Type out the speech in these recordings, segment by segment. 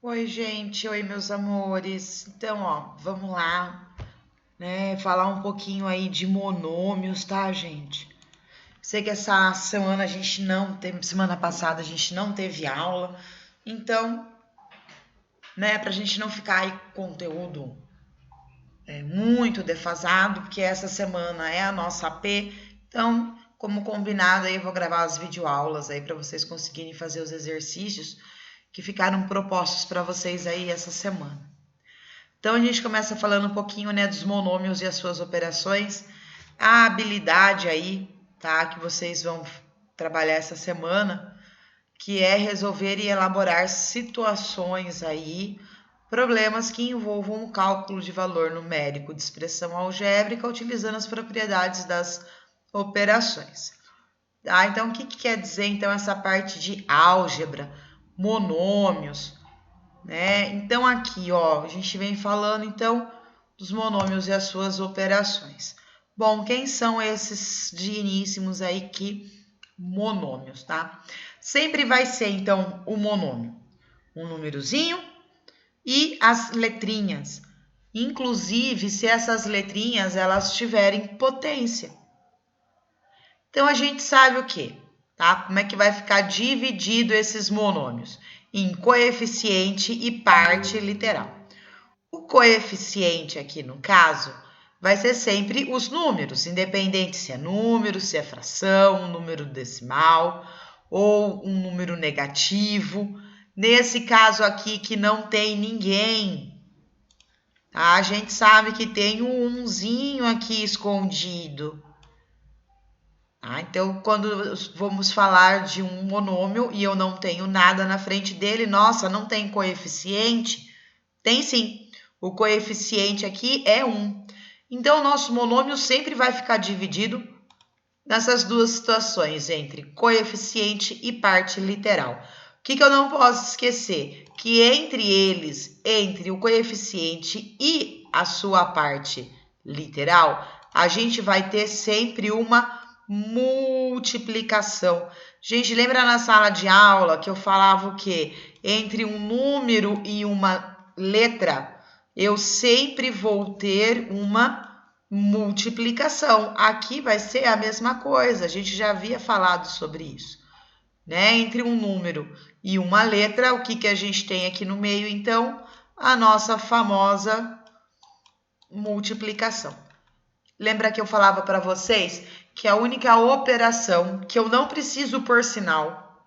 Oi, gente. Oi, meus amores. Então, vamos lá, né? Falar um pouquinho aí de monômios, tá, gente? Sei que essa semana a gente não teve, semana passada a gente não teve aula, então, né, pra gente não ficar aí com conteúdo muito defasado, porque essa semana é a nossa AP, então, como combinado aí, eu vou gravar as videoaulas aí para vocês conseguirem fazer os exercícios que ficaram propostos para vocês aí essa semana. Então a gente começa falando um pouquinho, né, dos monômios e as suas operações, a habilidade aí, tá, que vocês vão trabalhar essa semana, que é resolver e elaborar situações aí, problemas que envolvam o cálculo de valor numérico de expressão algébrica utilizando as propriedades das operações. Ah, então o que quer dizer então essa parte de álgebra, monômios, né? Então aqui, a gente vem falando então dos monômios e as suas operações. Bom, quem são esses digníssimos aí monômios, tá? Sempre vai ser então o monômio, um númerozinho e as letrinhas. Inclusive, se essas letrinhas elas tiverem potência. Então a gente sabe o quê? Tá? Como é que vai ficar dividido esses monômios? Em coeficiente e parte literal. O coeficiente aqui no caso vai ser sempre os números, independente se é número, se é fração, um número decimal ou um número negativo. Nesse caso aqui que não tem ninguém, tá? A gente sabe que tem um umzinho aqui escondido. Ah, então, quando vamos falar de um monômio e eu não tenho nada na frente dele, nossa, não tem coeficiente? Tem sim. O coeficiente aqui é 1. Então, o nosso monômio sempre vai ficar dividido nessas duas situações, entre coeficiente e parte literal. O que eu não posso esquecer? Que entre eles, entre o coeficiente e a sua parte literal, a gente vai ter sempre uma multiplicação. Gente, lembra na sala de aula que eu falava o quê? Entre um número e uma letra, eu sempre vou ter uma multiplicação. Aqui vai ser a mesma coisa, a gente já havia falado sobre isso, né? Entre um número e uma letra, o que a gente tem aqui no meio, então? A nossa famosa multiplicação. Lembra que eu falava para vocês que a única operação que eu não preciso por sinal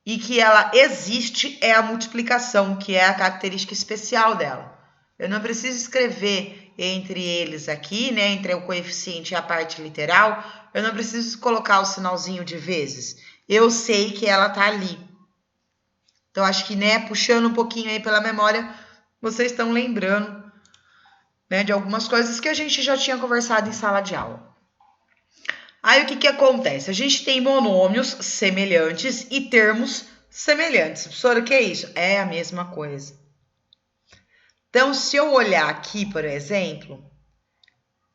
e que ela existe é a multiplicação, que é a característica especial dela. Eu não preciso escrever entre eles aqui, né, entre o coeficiente e a parte literal, eu não preciso colocar o sinalzinho de vezes. Eu sei que ela tá ali. Então, acho que, né, puxando um pouquinho aí pela memória, vocês estão lembrando, né, de algumas coisas que a gente já tinha conversado em sala de aula. Aí, o que acontece? A gente tem monômios semelhantes e termos semelhantes. Professora, o que é isso? É a mesma coisa. Então, se eu olhar aqui, por exemplo,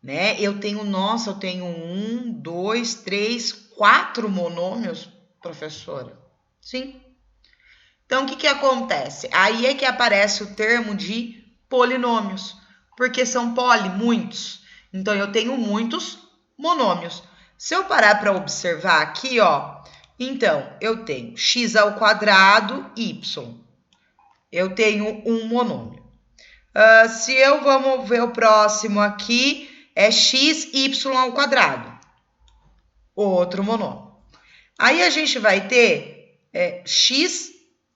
né, eu tenho 1, 2, 3, 4 monômios, professora. Sim. Então, o que acontece? Aí é que aparece o termo de polinômios, porque são muitos. Então, eu tenho muitos monômios. Se eu parar para observar aqui, então, eu tenho x ao quadrado, y. Eu tenho um monômio. Vamos ver o próximo aqui, é xy ao quadrado. Outro monômio. Aí a gente vai ter x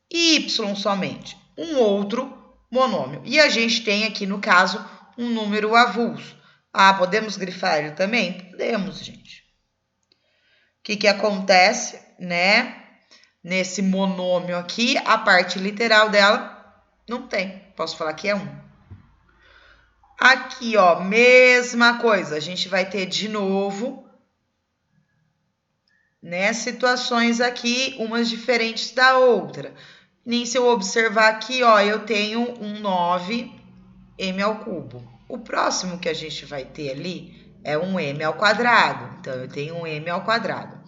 e y somente. Um outro monômio. E a gente tem aqui, no caso, um número avulso. Podemos grifar ele também? Podemos, gente. O que acontece, né? Nesse monômio aqui, a parte literal dela não tem. Posso falar que é 1. Aqui, mesma coisa. A gente vai ter de novo, né, situações aqui, umas diferentes da outra. Nem se eu observar aqui, eu tenho um 9m ao cubo. O próximo que a gente vai ter ali é um m ao quadrado. Então, eu tenho um m ao quadrado.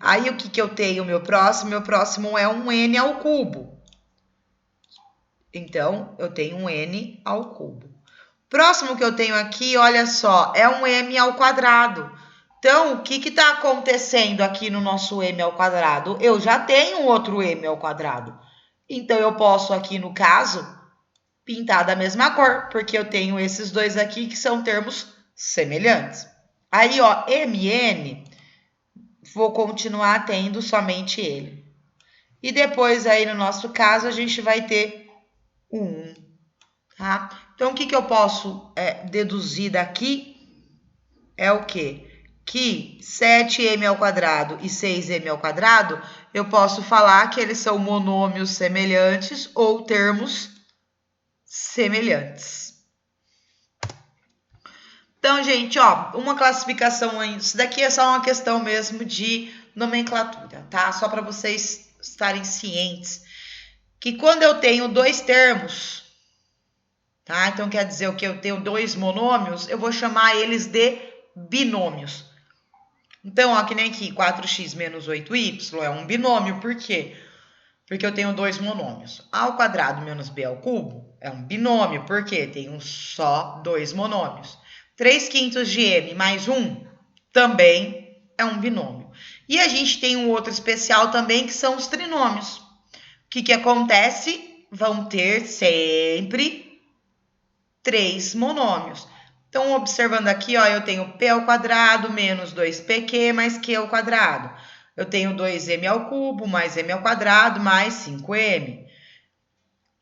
Aí, o que eu tenho, meu próximo? Meu próximo é um n ao cubo. Então, eu tenho um n ao cubo. Próximo que eu tenho aqui, olha só, é um m ao quadrado. Então, o que está acontecendo aqui no nosso m ao quadrado? Eu já tenho outro m ao quadrado. Então, eu posso aqui, no caso, pintar da mesma cor, porque eu tenho esses dois aqui que são termos semelhantes. Aí, ó, mn, vou continuar tendo somente ele. E depois, aí, no nosso caso, a gente vai ter o 1, tá? Então, o que eu posso deduzir daqui é o quê? Que 7m ao quadrado e 6m ao quadrado, eu posso falar que eles são monômios semelhantes ou termos semelhantes. Então, gente, ó, uma classificação ainda. Isso daqui é só uma questão mesmo de nomenclatura, tá? Só para vocês estarem cientes que quando eu tenho dois termos, tá? Então, quer dizer o que? Eu tenho dois monômios, eu vou chamar eles de binômios. Então, ó, que nem aqui, 4x menos 8y é um binômio. Por quê? Porque eu tenho dois monômios. A ao quadrado menos b ao cubo é um binômio. Por quê? Tenho só dois monômios. 3/5 de m mais 1 também é um binômio. E a gente tem um outro especial também, que são os trinômios. O que acontece? Vão ter sempre 3 monômios. Então, observando aqui, ó, eu tenho p ao quadrado menos 2pq mais q ao quadrado. Eu tenho 2m ao cubo mais m ao quadrado mais 5m.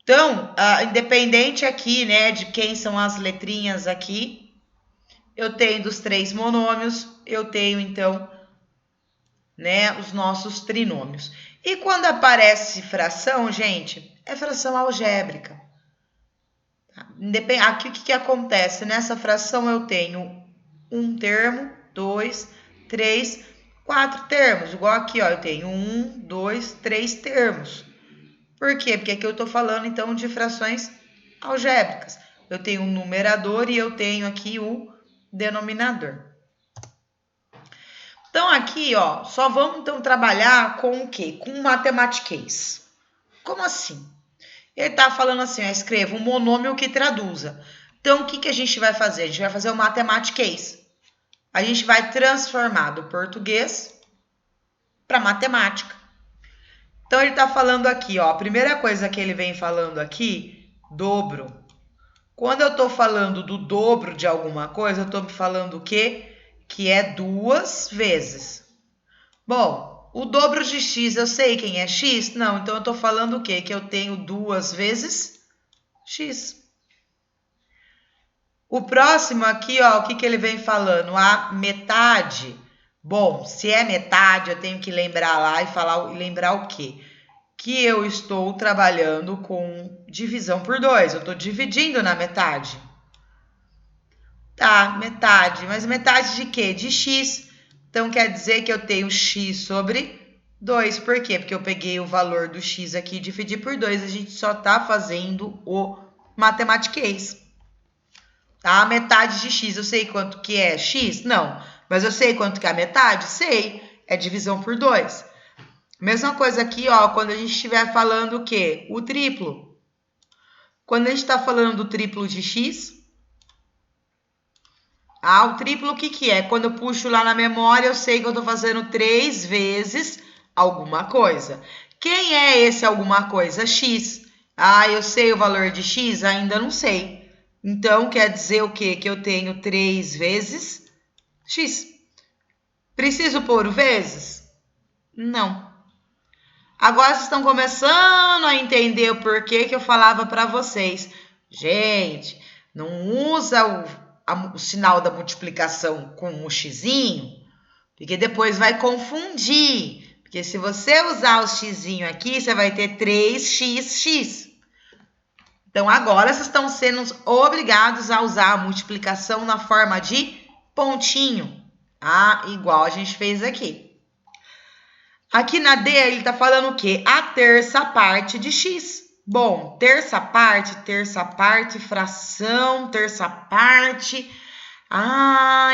Então, independente aqui, né, de quem são as letrinhas aqui, eu tenho dos 3 monômios, eu tenho, então, né, os nossos trinômios. E quando aparece fração, gente, é fração algébrica. Aqui o que acontece? Nessa fração eu tenho um termo, 2, 3, 4 termos. Igual aqui, ó, eu tenho 1, 2, 3 termos. Por quê? Porque aqui eu estou falando, então, de frações algébricas. Eu tenho um numerador e eu tenho aqui o denominador. Então, aqui, ó, só vamos, então, trabalhar com o quê? Com matematiquês. Como assim? Ele está falando assim, ó, escreva um monômio que traduza. Então, o que a gente vai fazer? A gente vai fazer o matematiquês. A gente vai transformar do português para matemática. Então, ele está falando aqui, ó, a primeira coisa que ele vem falando aqui, dobro. Quando eu estou falando do dobro de alguma coisa, eu estou falando o quê? Que é 2 vezes. Bom, o dobro de x, eu sei quem é x? Não, então eu estou falando o quê? Que eu tenho 2 vezes x. O próximo aqui, ó, o que ele vem falando? A metade. Bom, se é metade, eu tenho que lembrar lá e lembrar o quê? Que eu estou trabalhando com divisão por 2. Eu estou dividindo na metade. Tá, metade. Mas metade de quê? De x. Então, quer dizer que eu tenho x sobre 2. Por quê? Porque eu peguei o valor do x aqui e dividi por 2. A gente só está fazendo o matematiquês. Tá? Metade de x, eu sei quanto que é x? Não. Mas eu sei quanto que é a metade? Sei. É divisão por 2. Mesma coisa aqui, ó, quando a gente estiver falando o quê? O triplo. Quando a gente está falando do triplo de x, o triplo o que é? Quando eu puxo lá na memória, eu sei que eu estou fazendo 3 vezes alguma coisa. Quem é esse alguma coisa? X. Eu sei o valor de x? Ainda não sei. Então, quer dizer o quê? Que eu tenho 3 vezes x. Preciso pôr vezes? Não. Agora vocês estão começando a entender o porquê que eu falava para vocês. Gente, não usa o sinal da multiplicação com o xizinho, porque depois vai confundir. Porque se você usar o xizinho aqui, você vai ter 3xx. Então, agora vocês estão sendo obrigados a usar a multiplicação na forma de pontinho, tá? Igual a gente fez aqui. Aqui na D, ele está falando o quê? A terça parte de x. Bom, terça parte, fração, terça parte.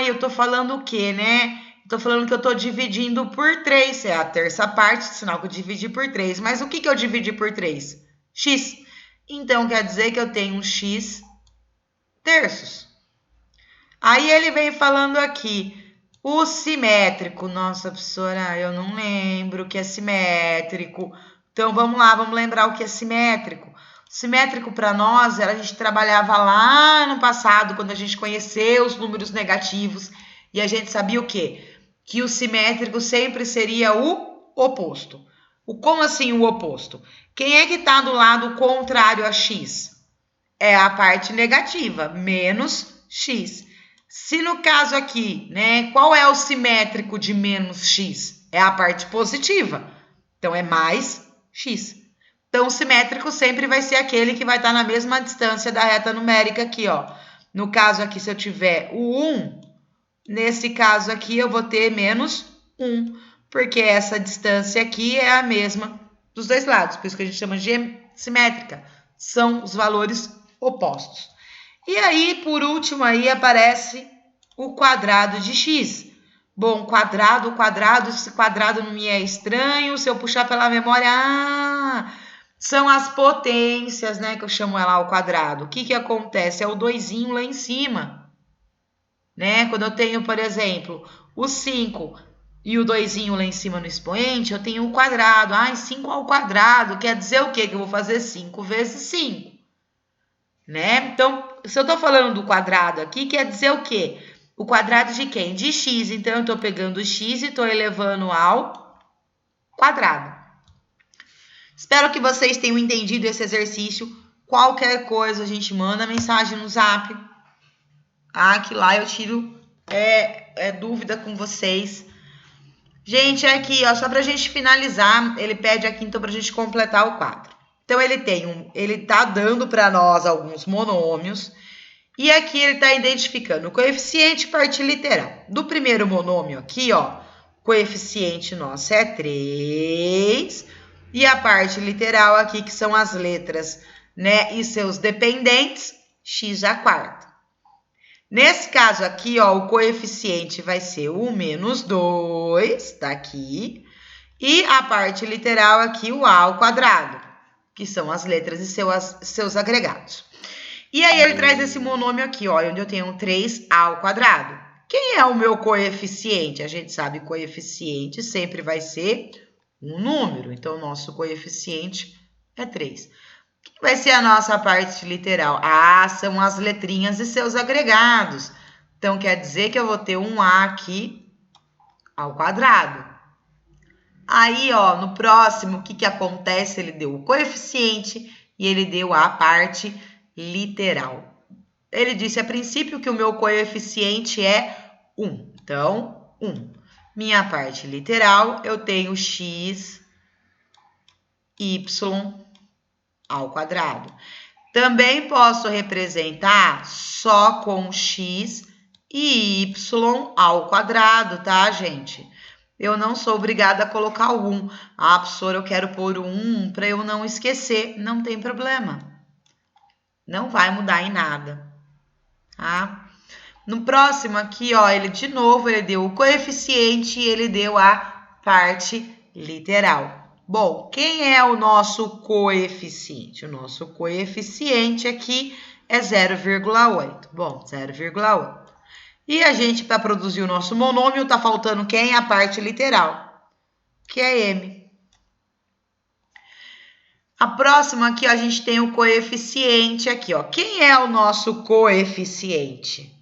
Eu estou falando o quê, né? Estou falando que eu estou dividindo por 3. É a terça parte, sinal que eu dividi por 3. Mas o que eu dividi por 3? X. Então, quer dizer que eu tenho um x terços. Aí ele vem falando aqui, o simétrico. Nossa, professora, eu não lembro o que é simétrico. Então, vamos lá, vamos lembrar o que é simétrico. Simétrico para nós, a gente trabalhava lá no passado, quando a gente conheceu os números negativos, e a gente sabia o quê? Que o simétrico sempre seria o oposto. Como assim o oposto? Quem é que está do lado contrário a x? É a parte negativa, menos x. Se no caso aqui, né, qual é o simétrico de menos x? É a parte positiva. Então, é mais x. Então, o simétrico sempre vai ser aquele que vai estar na mesma distância da reta numérica aqui, ó. No caso aqui, se eu tiver o 1, nesse caso aqui eu vou ter menos 1, porque essa distância aqui é a mesma dos dois lados, por isso que a gente chama de simétrica. São os valores opostos. E aí, por último, aí aparece o quadrado de x. Bom, quadrado, esse quadrado não me é estranho. Se eu puxar pela memória, são as potências, né, que eu chamo ela ao quadrado. O que acontece? É o 2zinho lá em cima, né? Quando eu tenho, por exemplo, o 5 e o 2zinho lá em cima no expoente, eu tenho o quadrado. 5 ao quadrado quer dizer o quê? Que eu vou fazer 5 vezes 5. Né? Então, se eu estou falando do quadrado aqui, quer dizer o quê? O quadrado de quem? De x. Então, eu estou pegando o x e estou elevando ao quadrado. Espero que vocês tenham entendido esse exercício. Qualquer coisa, a gente manda mensagem no zap. Que lá eu tiro dúvida com vocês. Gente, aqui, ó, só para a gente finalizar, ele pede aqui, então, para a gente completar o quadro. Então, ele tá dando para nós alguns monômios, e aqui ele está identificando o coeficiente e parte literal. Do primeiro monômio aqui, ó, coeficiente nosso é 3, e a parte literal aqui, que são as letras, né, e seus dependentes, x à quarta. Nesse caso aqui, ó, o coeficiente vai ser o menos 2, tá aqui, e a parte literal aqui, o a ao quadrado, que são as letras e seus agregados. E aí ele traz esse monômio aqui, ó, onde eu tenho 3a ao quadrado. Quem é o meu coeficiente? A gente sabe que coeficiente sempre vai ser um número, então o nosso coeficiente é 3. Quem vai ser a nossa parte literal? São as letrinhas e seus agregados. Então, quer dizer que eu vou ter um a aqui ao quadrado. Aí, ó, no próximo, o que acontece? Ele deu o coeficiente e ele deu a parte literal. Ele disse a princípio que o meu coeficiente é 1. Então, 1. Minha parte literal, eu tenho x, y ao quadrado. Também posso representar só com x e y ao quadrado, tá, gente? Eu não sou obrigada a colocar o 1. Professora, eu quero pôr o 1 para eu não esquecer. Não tem problema. Não vai mudar em nada, tá? No próximo aqui, ó, ele de novo, ele deu o coeficiente e ele deu a parte literal. Bom, quem é o nosso coeficiente? O nosso coeficiente aqui é 0,8. Bom, 0,8. E a gente, para produzir o nosso monômio, tá faltando quem? A parte literal, que é m. A próxima aqui, ó, a gente tem o coeficiente aqui, ó. Quem é o nosso coeficiente?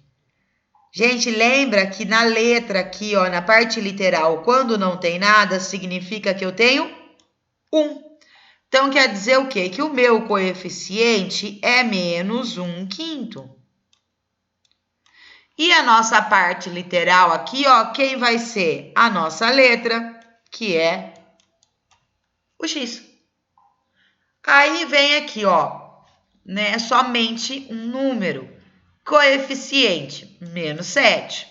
Gente, lembra que na letra aqui, ó, na parte literal, quando não tem nada, significa que eu tenho 1. Então, quer dizer o quê? Que o meu coeficiente é menos 1/5. E a nossa parte literal aqui, ó, quem vai ser? A nossa letra, que é o x. Aí vem aqui, ó, né, somente um número. Coeficiente, menos 7.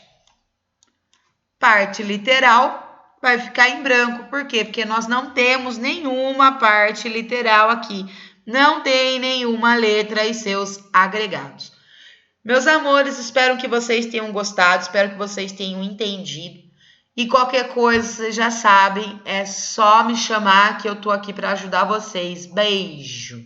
Parte literal vai ficar em branco. Por quê? Porque nós não temos nenhuma parte literal aqui. Não tem nenhuma letra e seus agregados. Meus amores, espero que vocês tenham gostado, espero que vocês tenham entendido. E qualquer coisa, vocês já sabem, é só me chamar que eu tô aqui para ajudar vocês. Beijo!